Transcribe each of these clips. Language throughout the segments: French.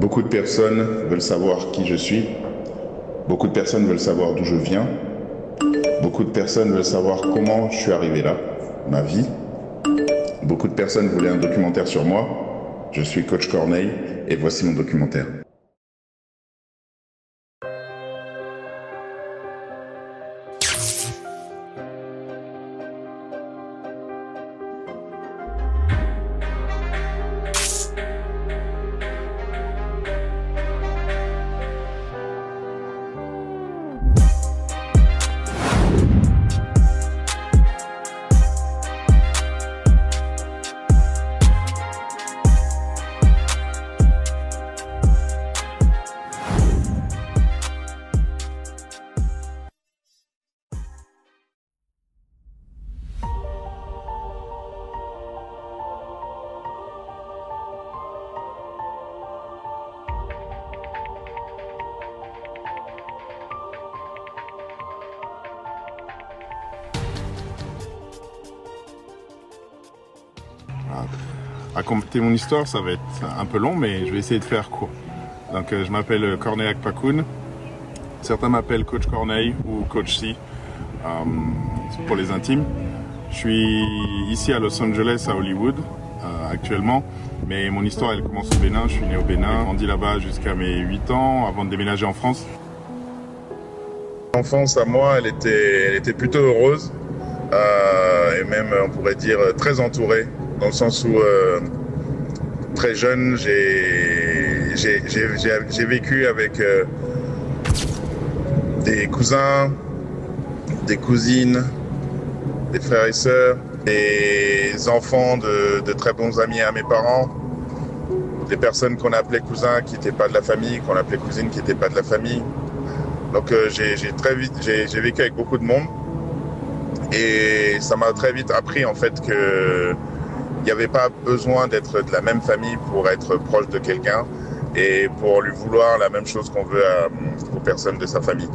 Beaucoup de personnes veulent savoir qui je suis. Beaucoup de personnes veulent savoir d'où je viens. Beaucoup de personnes veulent savoir comment je suis arrivé là, ma vie. Beaucoup de personnes voulaient un documentaire sur moi. Je suis Coach Corneille et voici mon documentaire. Raconter mon histoire, ça va être un peu long, mais je vais essayer de faire court. Donc, je m'appelle Corneille Akpakoun. Certains m'appellent Coach Corneille ou Coach C pour les intimes. Je suis ici à Los Angeles, à Hollywood, actuellement. Mais mon histoire, elle commence au Bénin. Je suis né au Bénin, j'ai grandi là-bas jusqu'à mes 8 ans, avant de déménager en France. L'enfance, à moi, elle était plutôt heureuse. Et même, on pourrait dire, très entourée. Dans le sens où, très jeune, j'ai vécu avec des cousins, des cousines, des frères et sœurs, des enfants de très bons amis à mes parents, des personnes qu'on appelait cousins qui n'étaient pas de la famille, qu'on appelait cousines qui n'étaient pas de la famille. Donc j'ai vécu avec beaucoup de monde et ça m'a très vite appris en fait que il n'y avait pas besoin d'être de la même famille pour être proche de quelqu'un et pour lui vouloir la même chose qu'on veut aux personnes de sa famille.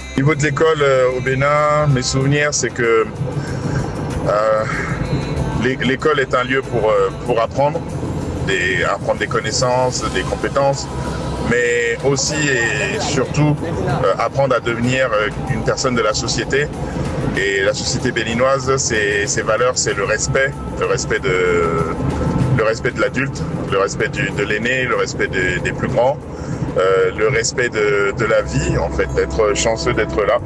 Au niveau de l'école au Bénin, mes souvenirs, c'est que l'école est un lieu pour apprendre des connaissances, des compétences, mais aussi et surtout apprendre à devenir une personne de la société. Et la société béninoise, ses valeurs, c'est le respect de l'adulte, le respect de l'aîné, le respect des plus grands. Le respect de la vie, en fait, d'être chanceux d'être là.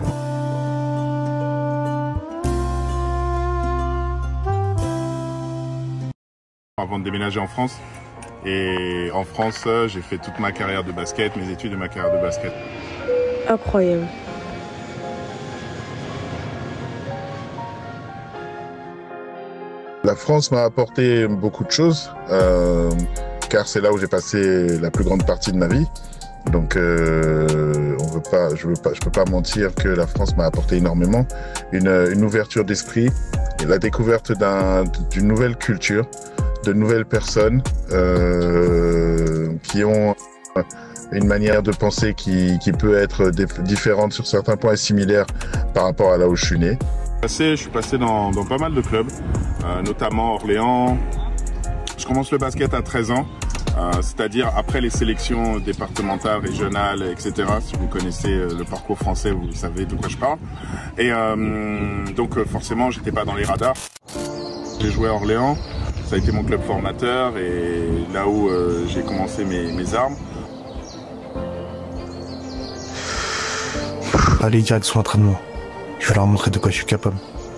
Avant de déménager en France, et en France, j'ai fait toute ma carrière de basket, mes études et ma carrière de basket. Incroyable. La France m'a apporté beaucoup de choses, car c'est là où j'ai passé la plus grande partie de ma vie. Donc, je peux pas mentir que la France m'a apporté énormément, une ouverture d'esprit, et la découverte d'une nouvelle culture, de nouvelles personnes qui ont une manière de penser qui peut être différente sur certains points et similaire par rapport à là où je suis né. Je suis passé dans pas mal de clubs, notamment Orléans. Je commence le basket à 13 ans. C'est-à-dire après les sélections départementales, régionales, etc. Si vous connaissez le parcours français, vous savez de quoi je parle. Et donc forcément, j'étais pas dans les radars. J'ai joué à Orléans, ça a été mon club formateur et là où j'ai commencé mes armes. Allez, direct sur l'entraînement. Je vais leur montrer de quoi je suis capable.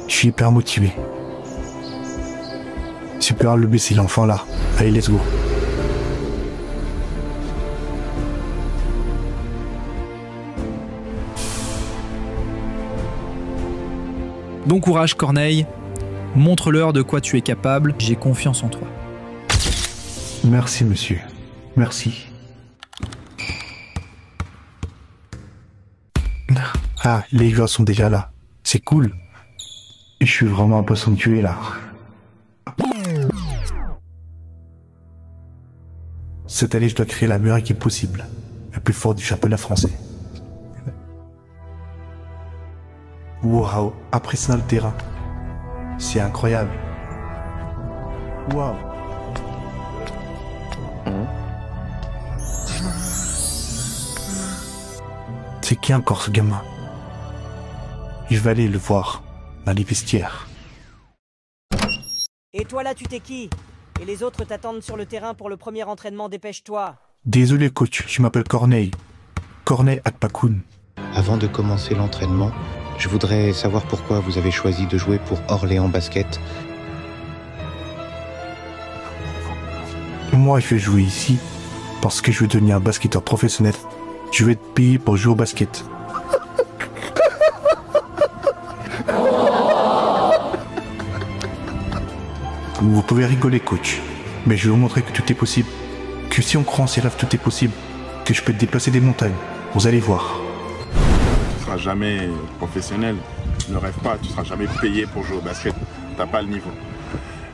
Je suis hyper motivé. Super, le B, c'est l'enfant là. Allez, let's go. Bon courage Corneille, montre-leur de quoi tu es capable, j'ai confiance en toi. Merci, monsieur. Merci. Ah, les joueurs sont déjà là. C'est cool. Je suis vraiment un peu sanctué là. Cette année, je dois créer la meilleure équipe possible. La plus forte du championnat français. Waouh, impressionnant le terrain. C'est incroyable. Waouh. C'est qui encore ce gamin? Je vais aller le voir dans les vestiaires. Et toi là, tu t'es qui? Et les autres t'attendent sur le terrain pour le premier entraînement, dépêche-toi. Désolé coach, je m'appelle Corneille. Corneille Akpakoun. Avant de commencer l'entraînement, je voudrais savoir pourquoi vous avez choisi de jouer pour Orléans Basket. Moi, je vais jouer ici parce que je veux devenir un basketteur professionnel. Je vais être payé pour jouer au basket. Vous pouvez rigoler, coach, mais je vais vous montrer que tout est possible. Que si on croit en ses rêves, tout est possible. Que je peux déplacer des montagnes. Vous allez voir. Tu ne seras jamais professionnel. Ne rêve pas, tu ne seras jamais payé pour jouer au basket. Tu n'as pas le niveau.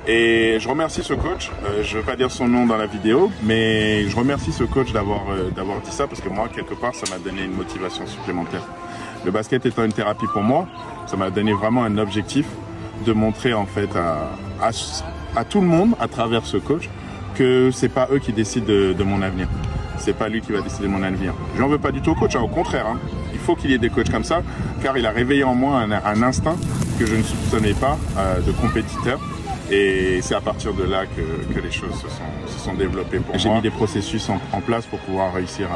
Et je remercie ce coach. Je ne veux pas dire son nom dans la vidéo, mais je remercie ce coach d'avoir dit ça parce que moi, quelque part, ça m'a donné une motivation supplémentaire. Le basket étant une thérapie pour moi, ça m'a donné vraiment un objectif de montrer en fait à tout le monde à travers ce coach que c'est pas eux qui décident de mon avenir. C'est pas lui qui va décider de mon avenir. Je n'en veux pas du tout au coach, hein, au contraire. Hein. Il faut qu'il y ait des coachs comme ça, car il a réveillé en moi un instinct que je ne soupçonnais pas de compétiteur. Et c'est à partir de là que les choses se sont développées pour moi. J'ai mis des processus en place pour pouvoir réussir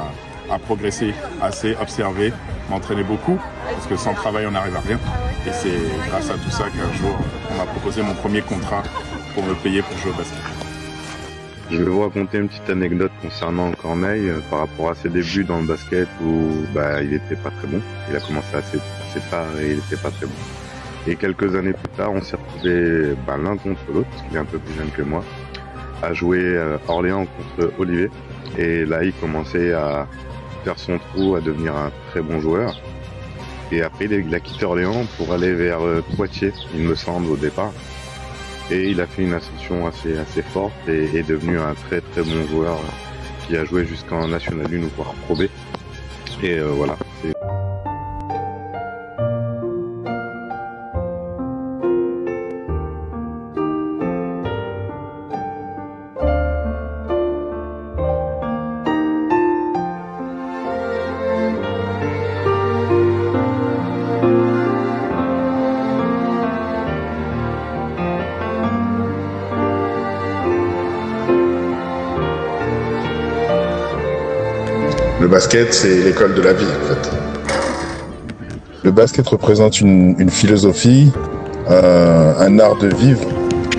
à progresser assez, observer, m'entraîner beaucoup, parce que sans travail on n'arrive à rien. Et c'est grâce à tout ça qu'un jour on m'a proposé mon premier contrat pour me payer pour jouer au basket. Je vais vous raconter une petite anecdote concernant Corneille par rapport à ses débuts dans le basket où il était pas très bon. Il a commencé assez tard et il était pas très bon. Et quelques années plus tard, on s'est retrouvés l'un contre l'autre, parce qu'il est un peu plus jeune que moi, à jouer Orléans contre Olivier. Et là, il commençait à faire son trou, à devenir un très bon joueur. Et après, il a quitté Orléans pour aller vers Poitiers, il me semble, au départ. Et il a fait une ascension assez forte et est devenu un très très bon joueur qui a joué jusqu'en National 1 ou voire Pro B. Et voilà. Le basket, c'est l'école de la vie, en fait. Le basket représente une philosophie, un art de vivre.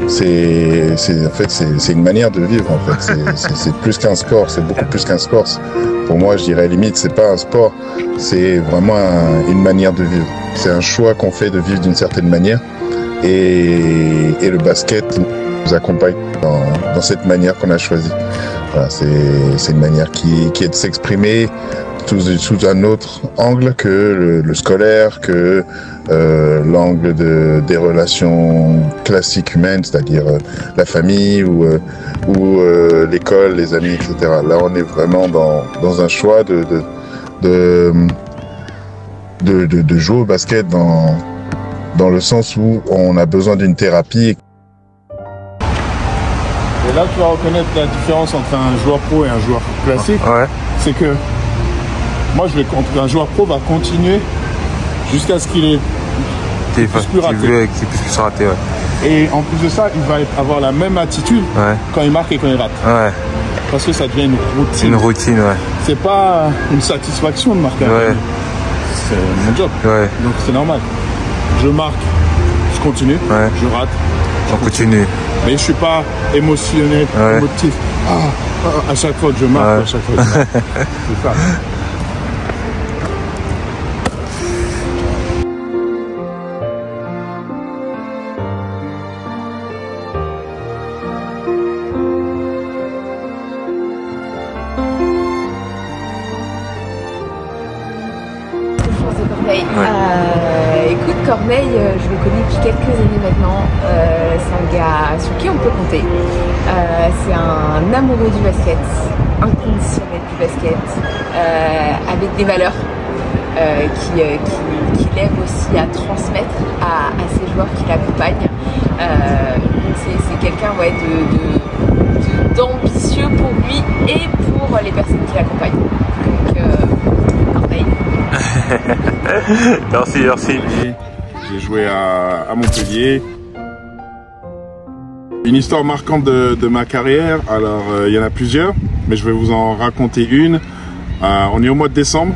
C'est une manière de vivre, en fait. C'est plus qu'un sport, c'est beaucoup plus qu'un sport. Pour moi, je dirais limite, c'est pas un sport, c'est vraiment une manière de vivre. C'est un choix qu'on fait de vivre d'une certaine manière. Et le basket nous accompagne dans cette manière qu'on a choisie. Voilà, c'est une manière qui est de s'exprimer sous un autre angle que le scolaire, que l'angle des relations classiques humaines, c'est-à-dire la famille ou l'école, les amis, etc. Là, on est vraiment dans un choix de jouer au basket dans le sens où on a besoin d'une thérapie. Et là, tu vas reconnaître la différence entre un joueur pro et un joueur classique. Ouais. C'est que moi, un joueur pro va continuer jusqu'à ce qu'il puisse plus rater. Qu'il puisse rater, ouais. Et en plus de ça, il va avoir la même attitude quand il marque et quand il rate. Ouais. Parce que ça devient une routine. Une routine, ouais. C'est pas une satisfaction de marquer un but. C'est mon job. Ouais. Donc c'est normal. Je marque, je continue, je rate, je continue. Mais je suis pas émotionnel, émotif. À chaque fois que je marque, à chaque fois que je marque. C'est ça. Corneille, je le connais depuis quelques années maintenant. C'est un gars sur qui on peut compter. C'est un amoureux du basket, inconditionnel du basket, avec des valeurs qu'il aime aussi à transmettre à ses joueurs qui l'accompagnent. C'est quelqu'un d'ambitieux pour lui et pour les personnes qui l'accompagnent. Donc, Corneille. Merci. J'ai joué à Montpellier. Une histoire marquante de ma carrière, alors il y en a plusieurs, mais je vais vous en raconter une. On est au mois de décembre.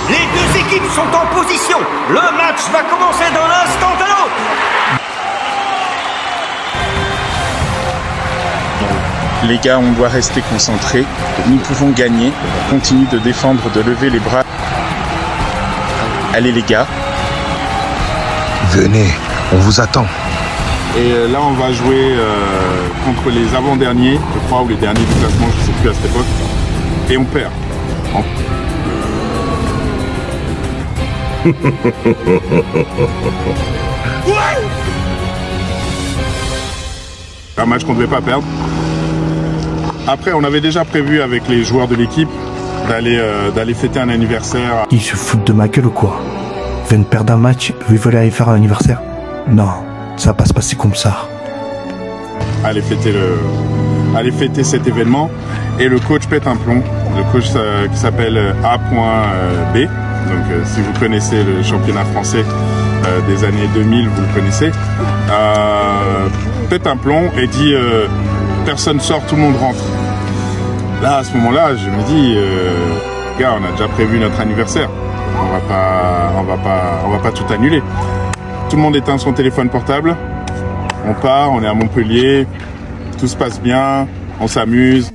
Les deux équipes sont en position. Le match va commencer d'un instant à l'autre. Les gars, on doit rester concentrés. Nous pouvons gagner. Continue de défendre, de lever les bras. Allez les gars. Venez, on vous attend. Et là, on va jouer contre les avant-derniers, je crois, ou les derniers du classement, je ne sais plus à cette époque. Et on perd. Un match qu'on ne devait pas perdre. Après, on avait déjà prévu avec les joueurs de l'équipe d'aller fêter un anniversaire. Ils se foutent de ma gueule ou quoi? Ils viennent perdre un match, ils veulent aller faire un anniversaire? Non, ça va pas se passer comme ça. Aller fêter cet événement. Et le coach pète un plomb. Le coach qui s'appelle A.B. Donc si vous connaissez le championnat français des années 2000, vous le connaissez. Pète un plomb et dit personne sort, tout le monde rentre. Là, à ce moment-là, je me dis, gars, on a déjà prévu notre anniversaire. On va pas tout annuler. Tout le monde éteint son téléphone portable. On part, on est à Montpellier. Tout se passe bien, on s'amuse.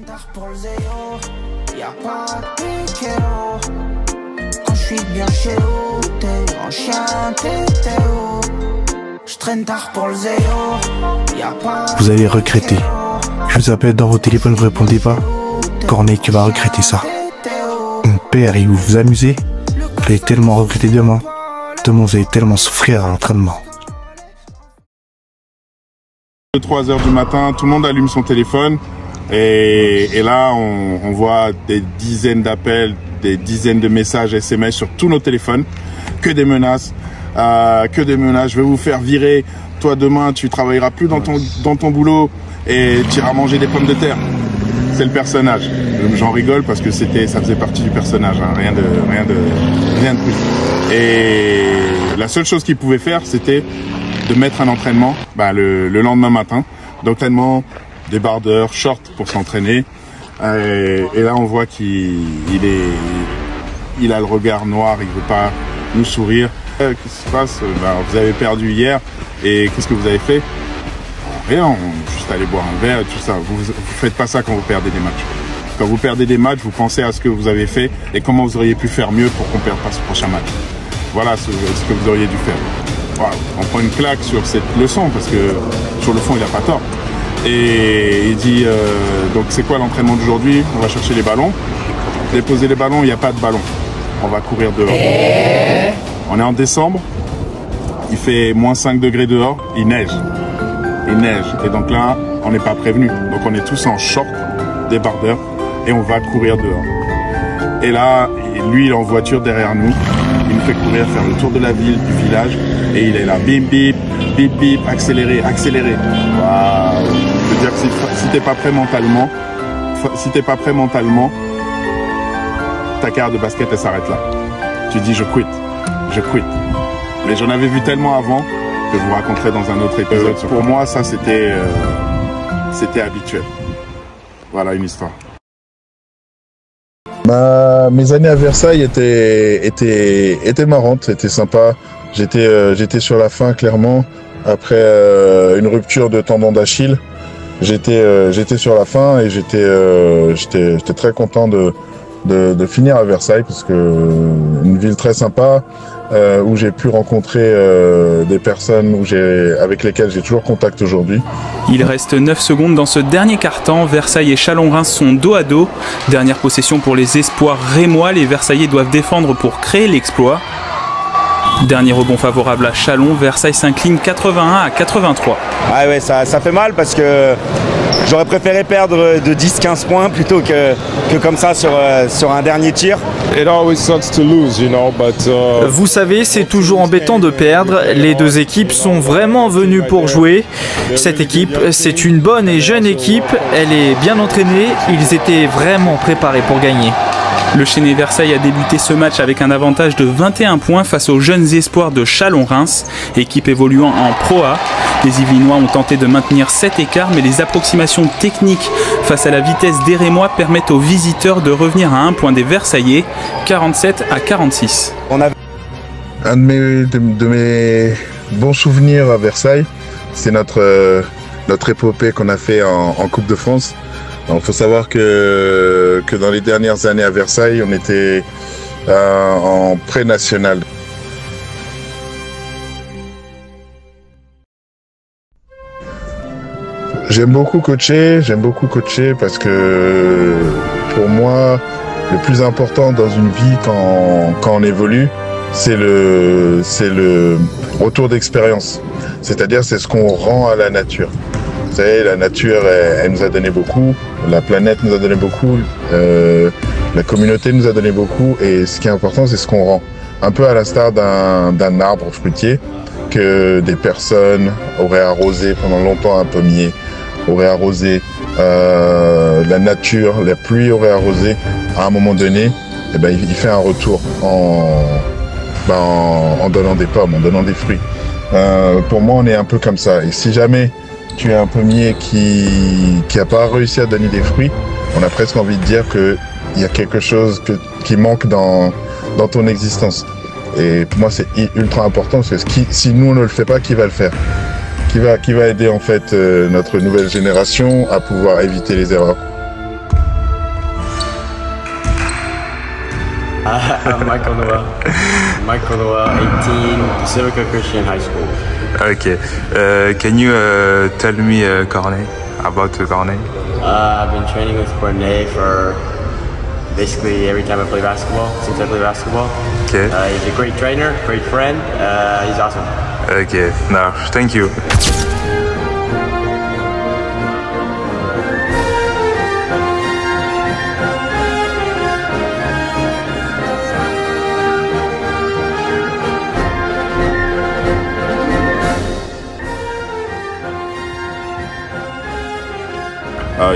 Vous allez regretter. Je vous appelle dans vos téléphones, vous répondez pas. Corneille qui va regretter ça. Mon père, il vous amusez. Vous allez tellement regretter demain. Demain, vous allez tellement souffrir à l'entraînement. 3h du matin, tout le monde allume son téléphone. Et là, on voit des dizaines d'appels, des dizaines de messages SMS sur tous nos téléphones. Que des menaces. Je vais vous faire virer. Toi, demain, tu travailleras plus dans ton boulot et tu iras manger des pommes de terre. C'est le personnage. J'en rigole parce que ça faisait partie du personnage, hein. Rien de plus. Et la seule chose qu'il pouvait faire, c'était de mettre un entraînement le lendemain matin. D'entraînement, débardeur, short pour s'entraîner. Et là, on voit qu'il a le regard noir, il veut pas nous sourire. Qu'est-ce qui se passe? Vous avez perdu hier et qu'est-ce que vous avez fait? Rien, juste aller boire un verre et tout ça. Vous faites pas ça quand vous perdez des matchs. Quand vous perdez des matchs, vous pensez à ce que vous avez fait et comment vous auriez pu faire mieux pour qu'on perde pas ce prochain match. Voilà ce que vous auriez dû faire. Voilà, on prend une claque sur cette leçon parce que sur le fond, il n'a pas tort. Et il dit, donc c'est quoi l'entraînement d'aujourd'hui? On va chercher les ballons. Déposer les ballons, il n'y a pas de ballon. On va courir dehors. On est en décembre, il fait moins 5 degrés dehors, il neige. Et donc là, on n'est pas prévenu. Donc on est tous en short, débardeur, et on va courir dehors. Et là, lui, il est en voiture derrière nous. Il nous fait courir, faire le tour de la ville, du village. Et il est là, bip, bip, bip, bip, accélérer. Waouh. Je veux dire que si t'es pas prêt mentalement, ta carrière de basket, elle s'arrête là. Tu dis, je quitte. Mais j'en avais vu tellement avant que je vous raconterai dans un autre épisode. Pour moi, ça, c'était habituel. Voilà une histoire. Mes années à Versailles étaient marrantes, étaient sympas. J'étais sur la fin, clairement. Après une rupture de tendon d'Achille, j'étais sur la fin et j'étais très content de finir à Versailles parce que une ville très sympa, où j'ai pu rencontrer des personnes avec lesquelles j'ai toujours contact aujourd'hui. Il reste 9 secondes dans ce dernier quart-temps. Versailles et Chalon-Reims sont dos à dos. Dernière possession pour les espoirs rémois. Les Versaillais doivent défendre pour créer l'exploit. Dernier rebond favorable à Chalon. Versailles s'incline 81 à 83. Ah ouais, ça fait mal parce que j'aurais préféré perdre de 10-15 points plutôt que comme ça sur un dernier tir. Vous savez, c'est toujours embêtant de perdre. Les deux équipes sont vraiment venues pour jouer. Cette équipe, c'est une bonne et jeune équipe. Elle est bien entraînée. Ils étaient vraiment préparés pour gagner. Le Chénet Versailles a débuté ce match avec un avantage de 21 points face aux jeunes espoirs de Chalon-Reims, équipe évoluant en Pro A. Les Yvelinois ont tenté de maintenir cet écart, mais les approximations techniques face à la vitesse des Rémois permettent aux visiteurs de revenir à un point des Versaillais, 47 à 46. Un de mes bons souvenirs à Versailles, c'est notre épopée qu'on a fait en Coupe de France. Il faut savoir que dans les dernières années à Versailles, on était en pré-national. J'aime beaucoup coacher parce que pour moi, le plus important dans une vie quand on évolue, c'est le retour d'expérience. C'est-à-dire, c'est ce qu'on rend à la nature. Vous savez, la nature, elle nous a donné beaucoup, la planète nous a donné beaucoup, la communauté nous a donné beaucoup, et ce qui est important, c'est ce qu'on rend. Un peu à l'instar d'un arbre fruitier que des personnes auraient arrosé pendant longtemps, un pommier, auraient arrosé, la nature, la pluie aurait arrosé, à un moment donné, eh ben, il fait un retour en donnant des pommes, en donnant des fruits. Pour moi, on est un peu comme ça, et si jamais tu es un pommier qui n'a pas réussi à donner des fruits, on a presque envie de dire qu'il y a quelque chose qui manque dans ton existence. Et pour moi, c'est ultra important parce que si nous, on ne le fait pas, qui va le faire? Qui va aider en fait notre nouvelle génération à pouvoir éviter les erreurs? I'm Michael Noah. Michael Noah, 18, Pacifica Christian High School. Okay. Can you tell me Cornet, about Cornet? I've been training with Cornet for basically every time I play basketball, since I play basketball. Okay. He's a great trainer, great friend. He's awesome. Okay. No, thank you.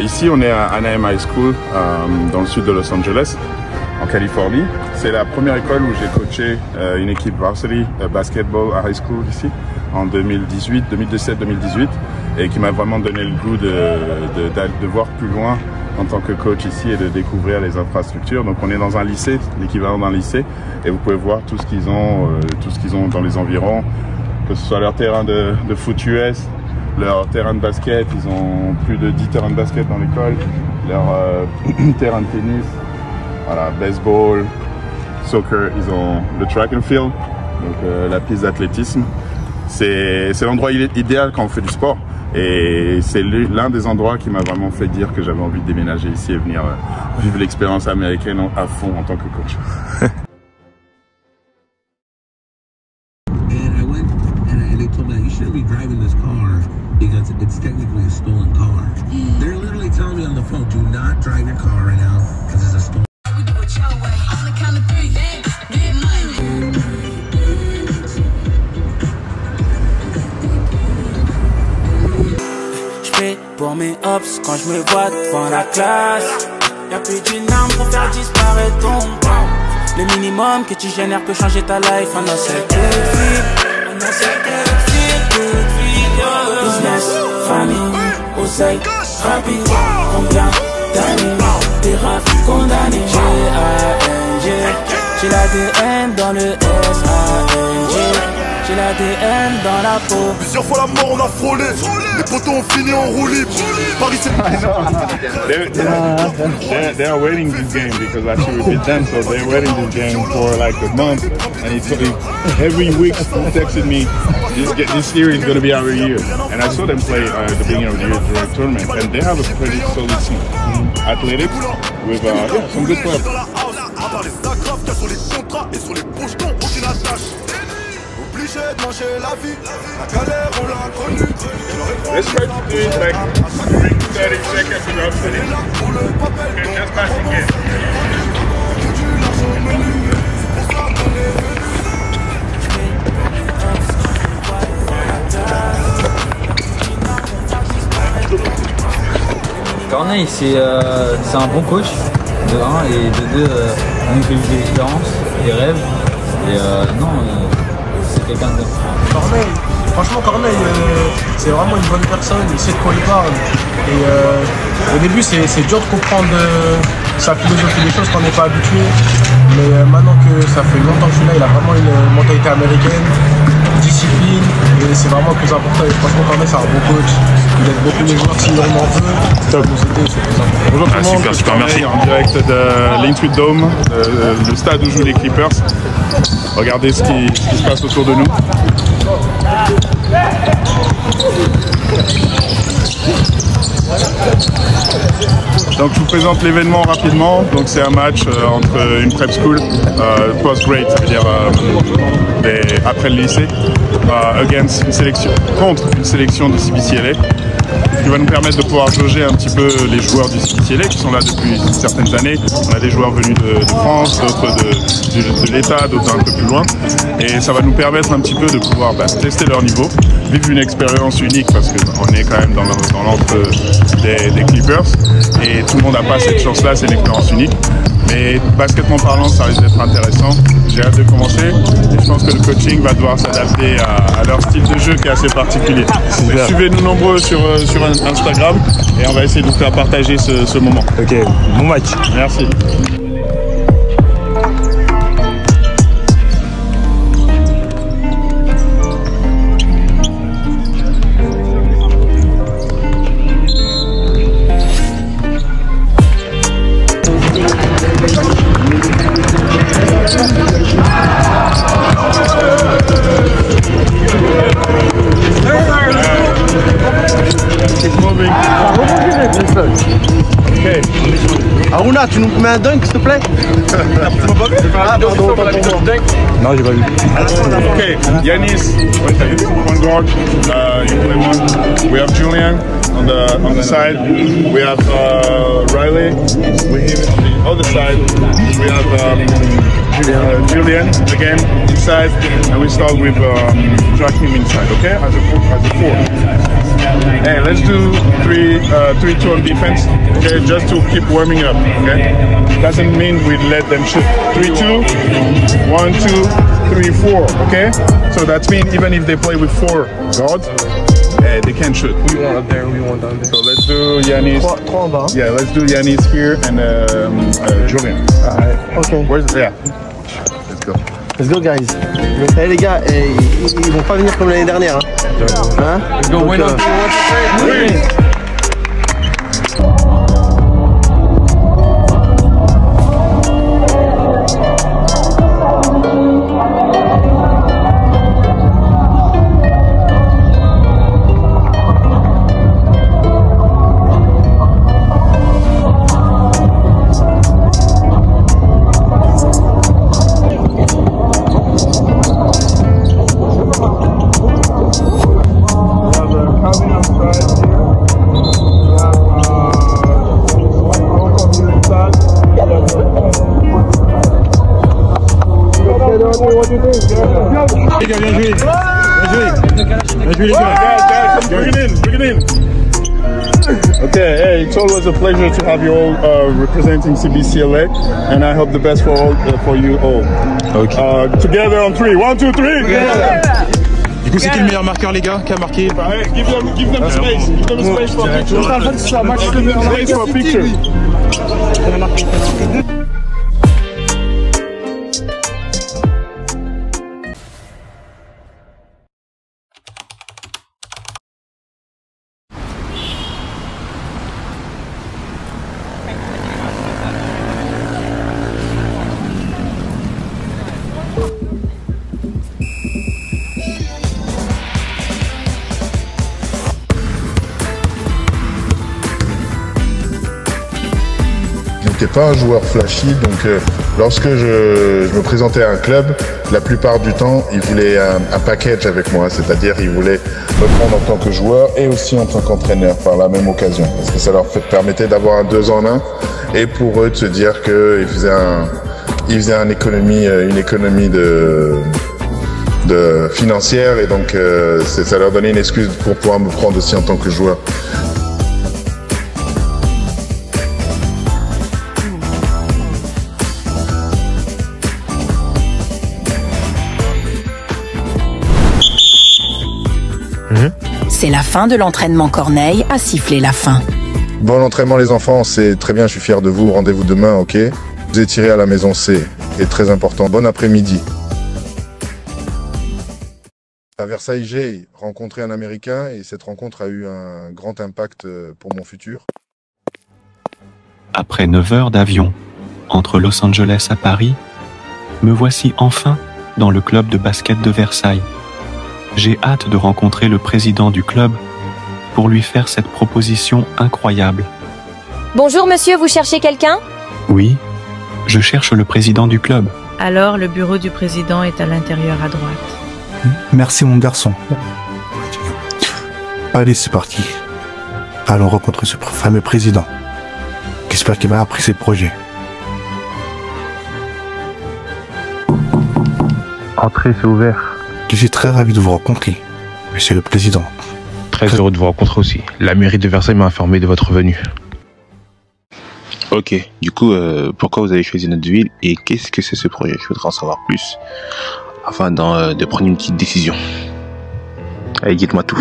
Ici, on est à Anaheim High School, dans le sud de Los Angeles, en Californie. C'est la première école où j'ai coaché une équipe varsity basketball à high school ici, en 2017-2018, et qui m'a vraiment donné le goût de voir plus loin en tant que coach ici et de découvrir les infrastructures. Donc on est dans un lycée, l'équivalent d'un lycée, et vous pouvez voir tout ce qu'ils ont dans les environs, que ce soit leur terrain de foot US, leur terrain de basket, ils ont plus de 10 terrains de basket dans l'école, leur terrain de tennis, voilà, baseball, soccer, ils ont le track and field, donc la piste d'athlétisme. C'est l'endroit idéal quand on fait du sport, et c'est l'un des endroits qui m'a vraiment fait dire que j'avais envie de déménager ici et venir vivre l'expérience américaine à fond en tant que coach. Because it's technically a stolen car. They're literally telling me on the phone, do not drive your car right now because it's a stolen car. J'paie pour mes hops quand je me vois devant la classe. Y'a plus d'une arme pour faire disparaître ton temps. Le minimum que tu génères peut changer ta life. On a cette vie, on a cette vie. Business, famille, oseille, rapide. Combien d'années, des rafles condamnés. G-A-N-G, j'ai l'ADN dans le S-A-N-G. j'ai l'ADN dans la peau. Plusieurs fois la mort on a frôlé, les potos ont fini en roue libre. Paris c'est... They are waiting this game because last year we beat them, so they're waiting this game for like a month. And every week he texted me, this series is going to be our year. And I saw them play at the beginning of the year during the tournament, and they have a pretty solid team. Athletics with some good players. Let's try to do it like during 30 seconds without sitting. Okay, just pass again. Corneille, c'est un bon coach, de 1, et de 2, on nous fait vivre des expériences, des rêves, et c'est quelqu'un de... Corneille, franchement Corneille, c'est vraiment une bonne personne, il sait de quoi il parle, et au début c'est dur de comprendre sa philosophie des choses quand on n'est pas habitué, mais maintenant que ça fait longtemps que je suis là, il a vraiment une mentalité américaine, discipline, et c'est vraiment le plus important. Et franchement, Corneille, c'est un bon coach. Il aide beaucoup les joueurs s'il en veut. Top. Bonjour tout le monde, super, merci. En direct de l'Intuit Dome, le stade où jouent les Clippers. Regardez ce qui se passe autour de nous. Donc je vous présente l'événement rapidement. Donc c'est un match entre une prep school, post-grade, ça veut dire après le lycée, contre une sélection de CBCLA, qui va nous permettre de pouvoir jauger un petit peu les joueurs du CBCLA qui sont là depuis certaines années. On a des joueurs venus de France, d'autres de l'État, d'autres un peu plus loin. Et ça va nous permettre un petit peu de pouvoir tester leur niveau, vivre une expérience unique parce qu'on est quand même dans l'entre des Clippers et tout le monde n'a pas cette chance-là, c'est une expérience unique. Mais basketement parlant, ça risque d'être intéressant. J'ai hâte de commencer et je pense que le coaching va devoir s'adapter à leur style de jeu qui est assez particulier. Suivez-nous nombreux sur Instagram et on va essayer de vous faire partager ce moment. Ok, bon match. Merci. Okay. Aruna, tu nous mets un dunk s'il te plaît? Non, j'ai pas vu. Okay, Yanis, one guard, you play one. We have Julian on the side. We have Riley. We have on the other side. We have Julian again inside, and we start with Joachim inside. Okay, as a four. Hey, let's do 3-2 on defense. Okay, just to keep warming up. Okay, doesn't mean we let them shoot. 3-2, 1-2, 3-4. Okay, so that means even if they play with 4 guards, they can shoot. We want up there, we want down there. So let's do Yanis. Yeah, let's do Yanis here and Julian. Alright, okay. Yeah. Let's go. Let's go, guys. Hey les gars, ils vont pas venir comme l'année dernière. Hein? Let's go. Win up. Okay, hey, it's always a pleasure to have you all representing CBCLA, and I hope the best for you all. Okay. Together on 3. 1, 2, 3. Yeah. Du coup, c'est qui le meilleur marqueur, les gars, qui a marqué? Give them space. Give them space for a picture. Space for a picture. Je n'étais pas un joueur flashy, donc lorsque je me présentais à un club, la plupart du temps, ils voulaient un package avec moi, c'est-à-dire ils voulaient me prendre en tant que joueur et aussi en tant qu'entraîneur par la même occasion, parce que ça leur permettait d'avoir un 2 en 1 et pour eux de se dire qu'ils faisaient une économie de financière, et donc ça leur donnait une excuse pour pouvoir me prendre aussi en tant que joueur. C'est la fin de l'entraînement. Corneille a sifflé la fin. Bon entraînement les enfants, c'est très bien, je suis fier de vous. Rendez-vous demain, ok? Vous étirez à la maison, c'est très important. Bon après-midi. À Versailles, j'ai rencontré un Américain et cette rencontre a eu un grand impact pour mon futur. Après 9 heures d'avion, entre Los Angeles à Paris, me voici enfin dans le club de basket de Versailles. J'ai hâte de rencontrer le président du club pour lui faire cette proposition incroyable. Bonjour monsieur, vous cherchez quelqu'un? Oui, je cherche le président du club. Alors, le bureau du président est à l'intérieur à droite. Merci mon garçon. Allez, c'est parti. Allons rencontrer ce fameux président. J'espère qu'il va apprécier le projet. Entrez, c'est ouvert. Je suis très ravi de vous rencontrer, monsieur le président. Très heureux de vous rencontrer aussi. La mairie de Versailles m'a informé de votre venue. Ok, du coup, pourquoi vous avez choisi notre ville et qu'est-ce que c'est ce projet? Je voudrais en savoir plus afin de prendre une petite décision. Allez, dites-moi tout.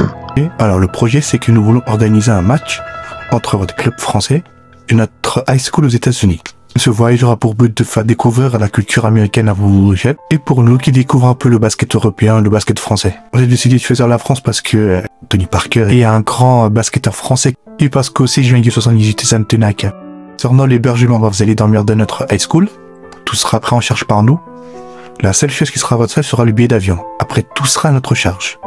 Alors, le projet, c'est que nous voulons organiser un match entre votre club français et notre high school aux États-Unis. Ce voyage aura pour but de faire découvrir la culture américaine à vous et pour nous qui découvrons un peu le basket européen, le basket français. J'ai décidé de choisir la France parce que Tony Parker est un grand basketteur français et parce qu'aussi je viens du 78 Santenac. Concernant l'hébergement, vous allez dormir dans notre high school. Tout sera pris en charge par nous. La seule chose qui sera à votre frais sera le billet d'avion. Après, tout sera à notre charge.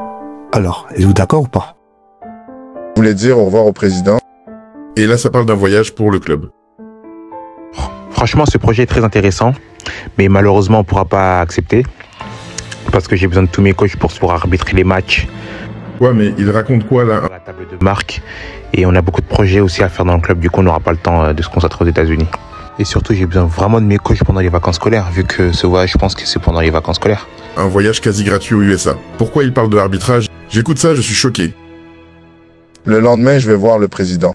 Alors, êtes-vous d'accord ou pas? Je voulais dire au revoir au président. Et là, ça parle d'un voyage pour le club. Franchement, ce projet est très intéressant, mais malheureusement, on ne pourra pas accepter parce que j'ai besoin de tous mes coachs pour arbitrer les matchs. Ouais, mais il raconte quoi là? La table de marque, et on a beaucoup de projets aussi à faire dans le club, du coup, on n'aura pas le temps de se concentrer aux États-Unis. Et surtout, j'ai besoin vraiment de mes coachs pendant les vacances scolaires, vu que ce voyage, je pense que c'est pendant les vacances scolaires. Un voyage quasi gratuit aux USA. Pourquoi il parle de l'arbitrage? J'écoute ça, je suis choqué. Le lendemain, je vais voir le président.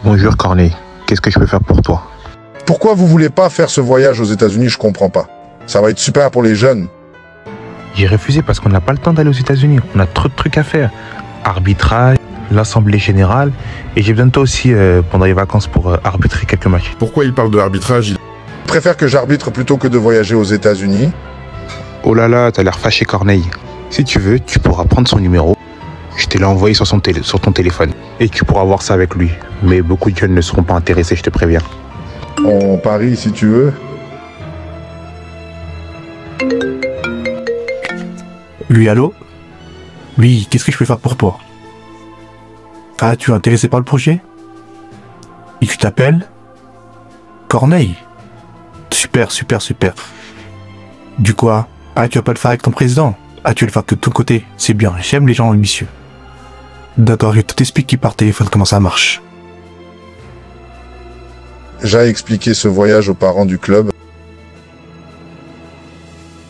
Bonjour Corneille, qu'est-ce que je peux faire pour toi? Pourquoi vous voulez pas faire ce voyage aux États-Unis? Je comprends pas. Ça va être super pour les jeunes. J'ai refusé parce qu'on n'a pas le temps d'aller aux États-Unis. On a trop de trucs à faire. Arbitrage, l'assemblée générale, et j'ai besoin de toi aussi pendant les vacances pour arbitrer quelques matchs. Pourquoi il parle de l'arbitrage? Il préfère que j'arbitre plutôt que de voyager aux États-Unis. Oh là là, t'as l'air fâché Corneille. Si tu veux, tu pourras prendre son numéro. Je te l'ai envoyé sur ton téléphone. Et tu pourras voir ça avec lui. Mais beaucoup de jeunes ne seront pas intéressés, je te préviens. On parie si tu veux. Oui, allô? Oui, qu'est-ce que je peux faire pour toi? Ah, tu es intéressé par le projet? Et tu t'appelles? Corneille? Super, super, super. Du quoi? Ah, tu vas pas le faire avec ton président? Ah, tu vas le faire que de ton côté. C'est bien, j'aime les gens ambitieux. D'accord, je vais tout expliquer par téléphone comment ça marche. J'ai expliqué ce voyage aux parents du club.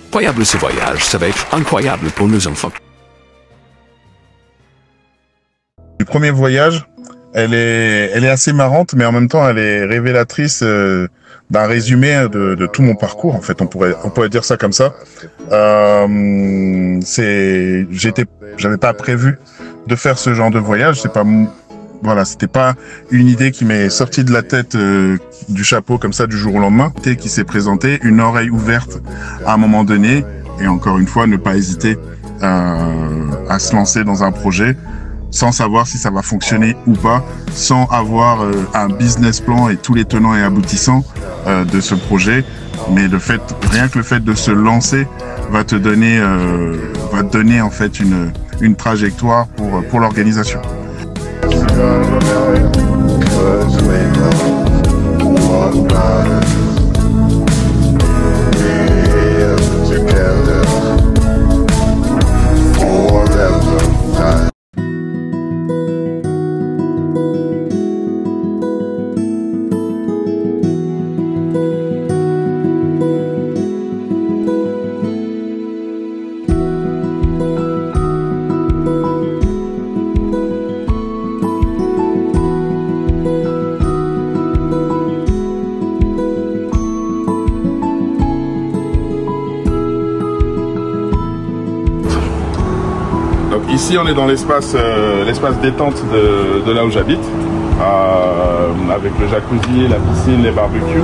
Incroyable ce voyage, ça va être incroyable pour nos enfants. Du premier voyage, elle est assez marrante, mais en même temps, elle est révélatrice d'un résumé de tout mon parcours. En fait, on pourrait dire ça comme ça. J'avais pas prévu de faire ce genre de voyage. C'était pas une idée qui m'est sortie de la tête du chapeau comme ça du jour au lendemain. Qui s'est présenté, une oreille ouverte à un moment donné, et encore une fois, ne pas hésiter à se lancer dans un projet sans savoir si ça va fonctionner ou pas, sans avoir un business plan et tous les tenants et aboutissants de ce projet. Mais rien que le fait de se lancer va te donner en fait une trajectoire pour l'organisation. words made love, walk by. We're together forever. Ici, on est dans l'espace détente de là où j'habite, avec le jacuzzi, la piscine, les barbecues.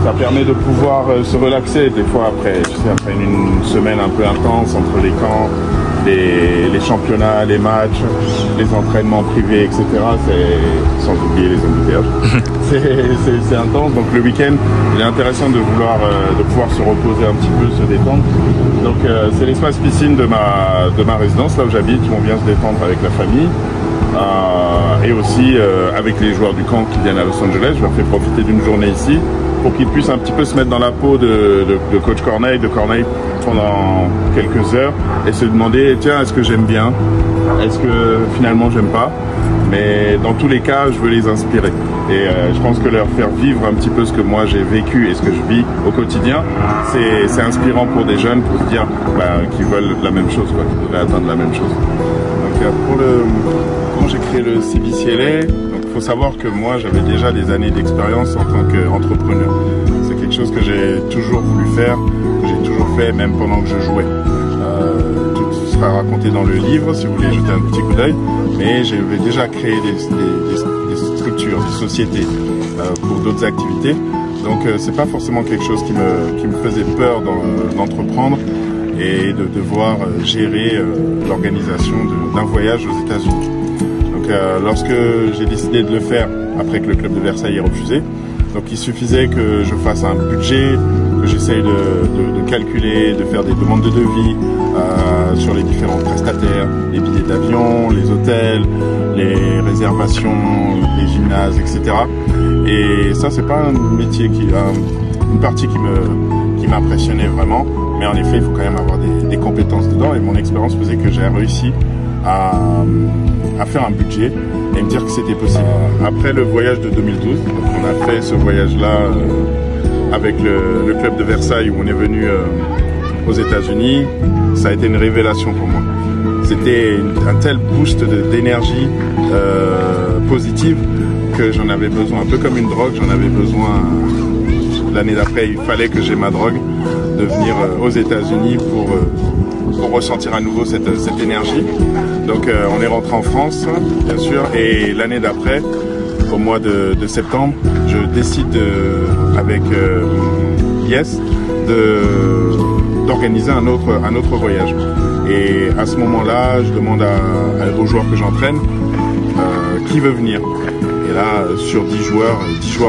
Ça permet de pouvoir se relaxer des fois après une semaine un peu intense entre les camps, les championnats, les matchs, les entraînements privés, etc. Sans oublier les embouteillages. C'est intense, donc le week-end, il est intéressant de pouvoir se reposer un petit peu, se détendre. Donc c'est l'espace piscine de ma résidence, là où j'habite, où on vient se détendre avec la famille. Et aussi avec les joueurs du camp qui viennent à Los Angeles, je leur fais profiter d'une journée ici pour qu'ils puissent un petit peu se mettre dans la peau de coach Corneille, pendant quelques heures et se demander, tiens, est-ce que j'aime bien? Est-ce que finalement j'aime pas? Mais dans tous les cas, je veux les inspirer. Et je pense que leur faire vivre un petit peu ce que moi j'ai vécu et ce que je vis au quotidien, c'est inspirant pour des jeunes pour se dire qu'ils veulent la même chose, qu'ils voudraient atteindre la même chose. Donc quand j'ai créé le CBCLA, il faut savoir que moi j'avais déjà des années d'expérience en tant qu'entrepreneur. C'est quelque chose que j'ai toujours voulu faire, que j'ai toujours fait même pendant que je jouais. Tout sera raconté dans le livre si vous voulez jeter un petit coup d'œil, mais j'avais déjà créé des structures, des sociétés pour d'autres activités. Donc c'est pas forcément quelque chose qui me faisait peur d'entreprendre et de devoir gérer l'organisation d'un voyage aux États-Unis. Donc lorsque j'ai décidé de le faire, après que le club de Versailles ait refusé, donc il suffisait que je fasse un budget, que j'essaye de calculer, de faire des demandes de devis sur les différents prestataires, les billets d'avion, les hôtels, les réservations, les gymnases, etc. Et ça, c'est pas un métier une partie qui m'impressionnait vraiment, mais en effet, il faut quand même avoir des compétences dedans. Et mon expérience faisait que j'ai réussi à faire un budget et me dire que c'était possible. Après le voyage de 2012, donc on a fait ce voyage-là avec le club de Versailles où on est venu aux États-Unis, ça a été une révélation pour moi. C'était un tel boost d'énergie positive que j'en avais besoin, un peu comme une drogue, j'en avais besoin. L'année d'après, il fallait que j'ai ma drogue, de venir aux États-Unis pour ressentir à nouveau cette énergie. Donc on est rentré en France, bien sûr, et l'année d'après, au mois de septembre, je décide avec Yes d'organiser un autre voyage. Et à ce moment-là, je demande aux joueurs que j'entraîne qui veut venir. Et là, sur 10 joueurs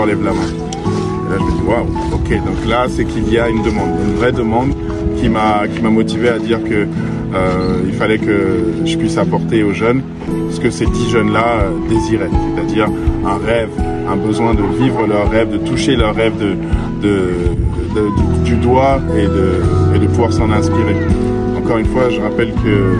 lèvent la main. Et là, je me dis, waouh, ok, donc là, c'est qu'il y a une vraie demande qui m'a motivé à dire que il fallait que je puisse apporter aux jeunes ce que ces 10 jeunes-là désiraient, c'est-à-dire un rêve, un besoin de vivre leur rêve, de toucher leur rêve du doigt et de pouvoir s'en inspirer. Encore une fois, je rappelle que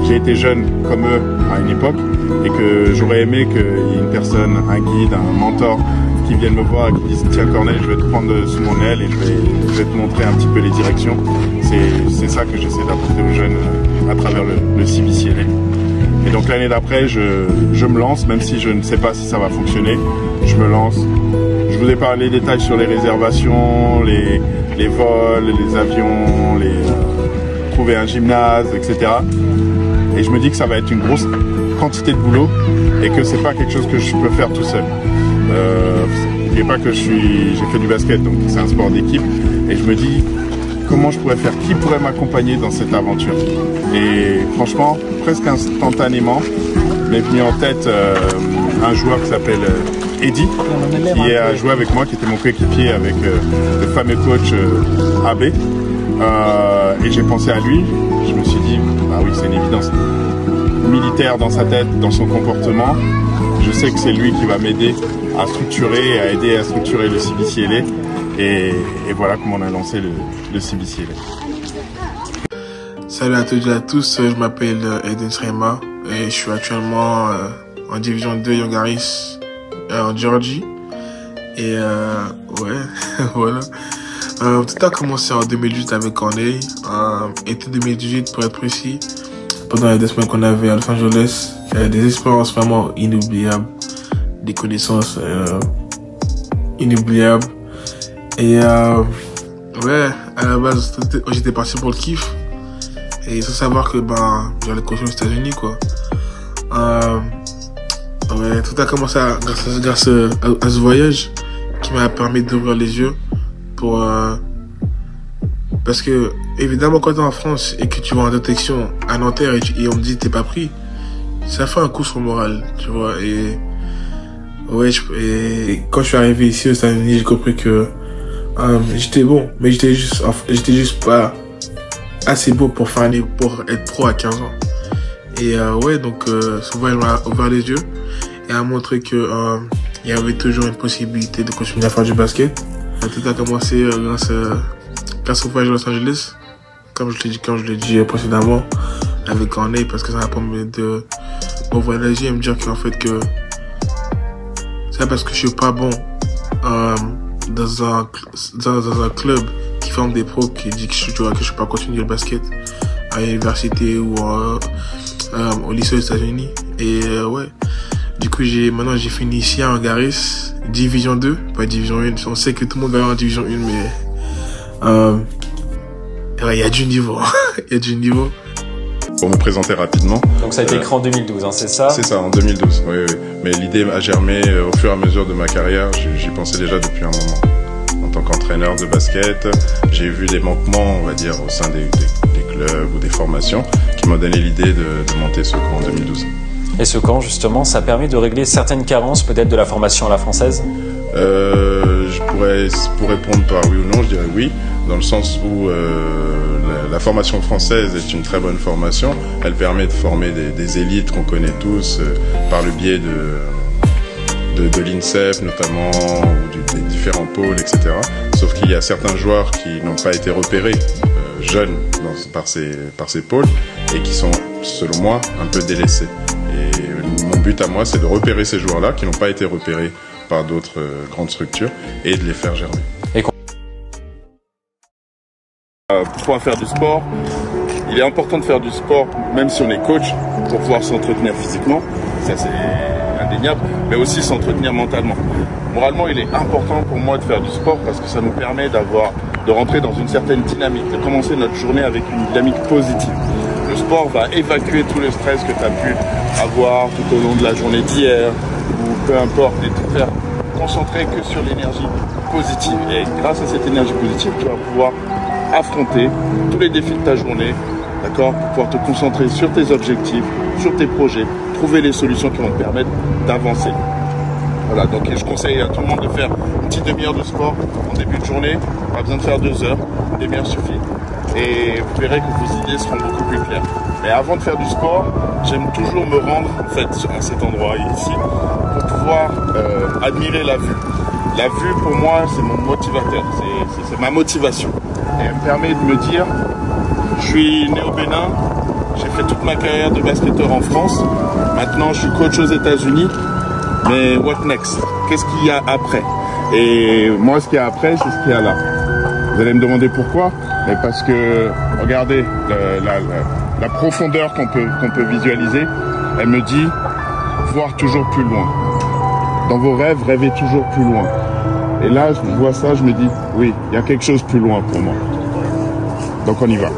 j'ai été jeune comme eux à une époque et que j'aurais aimé qu'il y ait une personne, un guide, un mentor qui viennent me voir et qui disent tiens Corneille, je vais te prendre sous mon aile et je vais te montrer un petit peu les directions. C'est ça que j'essaie d'apporter aux jeunes à travers le CBCLA. Et donc l'année d'après, je me lance, même si je ne sais pas si ça va fonctionner, je me lance. Je vous ai parlé des détails sur les réservations, les vols, les avions, trouver un gymnase, etc. Et je me dis que ça va être une grosse quantité de boulot et que c'est pas quelque chose que je peux faire tout seul. N'oubliez pas que j'ai fait du basket, donc c'est un sport d'équipe, et je me dis comment je pourrais faire, qui pourrait m'accompagner dans cette aventure. Et franchement, presque instantanément, m'est venu en tête un joueur qui s'appelle Eddie, qui a joué avec moi, qui était mon coéquipier avec le fameux coach AB. Et j'ai pensé à lui, je me suis dit, ah oui, c'est une évidence. Militaire dans sa tête, dans son comportement, je sais que c'est lui qui va m'aider à structurer et à aider à structurer le CBCLA. Et voilà comment on a lancé le CBCLA. Salut à toutes et à tous, je m'appelle Eden Srema et je suis actuellement en division 2 Young Harris en Géorgie. Et ouais, voilà. Tout a commencé en 2018 avec Corneille, été 2018 pour être précis, pendant les 2 semaines qu'on avait à Los Angeles. Des expériences vraiment inoubliables, des connaissances inoubliables. Et ouais, à la base, j'étais parti pour le kiff. Et il faut savoir que j'allais continuer aux États-Unis, quoi. Ouais, tout a commencé grâce à ce voyage qui m'a permis d'ouvrir les yeux pour parce que évidemment quand t'es en France et que tu vas en détection à Nanterre et on me dit t'es pas pris, ça fait un coup sur le moral, tu vois. Et ouais, et quand je suis arrivé ici aux États-Unis, j'ai compris que j'étais bon, mais j'étais juste pas assez beau pour être pro à 15 ans. Et ouais, donc ce voyage m'a ouvert les yeux et a montré que il y avait toujours une possibilité de continuer à faire du basket. Tout a commencé grâce au voyage à Los Angeles, comme je l'ai dit précédemment, avec Corneille, parce que ça m'a permis de m'ouvrir les yeux et me dire qu'en fait que c'est parce que je suis pas bon dans un club qui forme des pros qui dit que je peux pas continuer le basket à l'université ou au lycée aux États-Unis. Et ouais, du coup maintenant j'ai fini ici à Angaris, division 2, pas division 1. On sait que tout le monde va en division 1, mais il y a du niveau. Il y a du niveau. Pour me présenter rapidement. Donc ça a été écrit en 2012, hein, c'est ça? C'est ça, en 2012, oui, oui. Mais l'idée a germé au fur et à mesure de ma carrière. J'y pensais déjà depuis un moment. En tant qu'entraîneur de basket, j'ai vu des manquements, on va dire, au sein des clubs ou des formations qui m'ont donné l'idée de monter ce camp en 2012. Et ce camp, justement, ça a permis de régler certaines carences peut-être de la formation à la française? Pour répondre par oui ou non, je dirais oui, dans le sens où la formation française est une très bonne formation. Elle permet de former des élites qu'on connaît tous par le biais de l'INSEP notamment, ou des différents pôles, etc. Sauf qu'il y a certains joueurs qui n'ont pas été repérés jeunes par ces pôles et qui sont, selon moi, un peu délaissés. Et mon but à moi, c'est de repérer ces joueurs-là qui n'ont pas été repérés par d'autres grandes structures et de les faire germer. Pourquoi faire du sport? Il est important de faire du sport, même si on est coach, pour pouvoir s'entretenir physiquement, ça c'est indéniable, mais aussi s'entretenir mentalement. Moralement, il est important pour moi de faire du sport parce que ça nous permet de rentrer dans une certaine dynamique, de commencer notre journée avec une dynamique positive. Le sport va évacuer tout le stress que tu as pu avoir tout au long de la journée d'hier, ou peu importe, et te faire concentrer que sur l'énergie positive. Et grâce à cette énergie positive, tu vas pouvoir affronter tous les défis de ta journée, d'accord, pour pouvoir te concentrer sur tes objectifs, sur tes projets, trouver les solutions qui vont te permettre d'avancer. Voilà, donc je conseille à tout le monde de faire une petite demi-heure de sport en début de journée, pas besoin de faire 2 heures, une demi-heure suffit. Et vous verrez que vos idées seront beaucoup plus claires. Mais avant de faire du sport, j'aime toujours me rendre en fait à cet endroit ici pour pouvoir admirer la vue. La vue pour moi c'est mon motivateur, c'est ma motivation. Et elle me permet de me dire, je suis né au Bénin, j'ai fait toute ma carrière de basketteur en France, maintenant je suis coach aux États-Unis, mais what next? Qu'est-ce qu'il y a après? Et moi ce qu'il y a après, c'est ce qu'il y a là. Vous allez me demander pourquoi? Mais parce que, regardez, la profondeur qu'on peut visualiser, elle me dit voir toujours plus loin. Dans vos rêves, rêvez toujours plus loin. Et là, je vois ça, je me dis, oui, il y a quelque chose plus loin pour moi. Donc on y va.